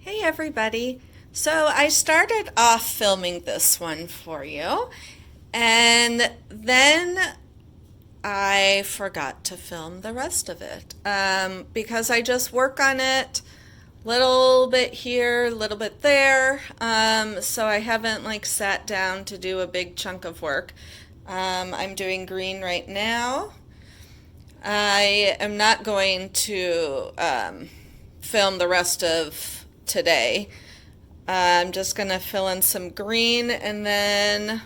Hey everybody. So I started off filming this one for you, and then I forgot to film the rest of it because I just work on it little bit here, little bit there. So I haven't like sat down to do a big chunk of work. I'm doing green right now. I am not going to film the rest of today. I'm just going to fill in some green, and then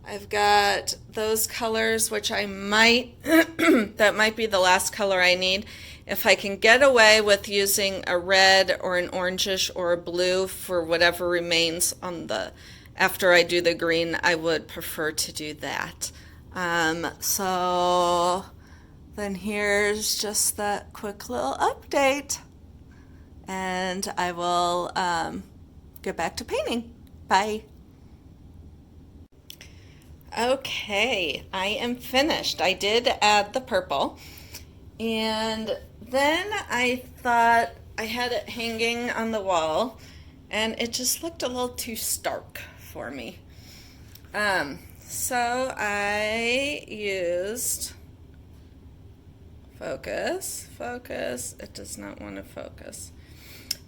I've got those colors which I might, that might be the last color I need. If I can get away with using a red or an orangish or a blue for whatever remains on the, after I do the green, I would prefer to do that. So then here's just that quick little update, and I will get back to painting. Bye. Okay, I am finished. I did add the purple, and then I thought I had it hanging on the wall, and it just looked a little too stark for me. So I used focus, it does not want to focus.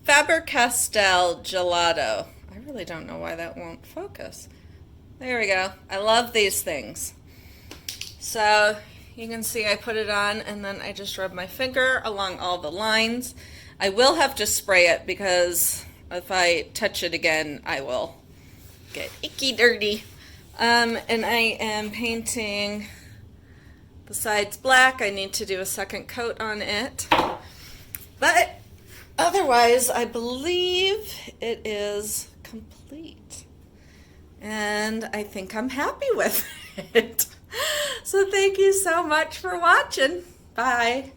Faber-Castell Gelato. I really don't know why that won't focus. There we go. I love these things. So you can see I put it on, and then I just rub my finger along all the lines. I will have to spray it because if I touch it again, I will get icky dirty. And I am painting the sides black. I need to do a second coat on it. But otherwise, I believe it is complete. And I think I'm happy with it. So thank you so much for watching. Bye.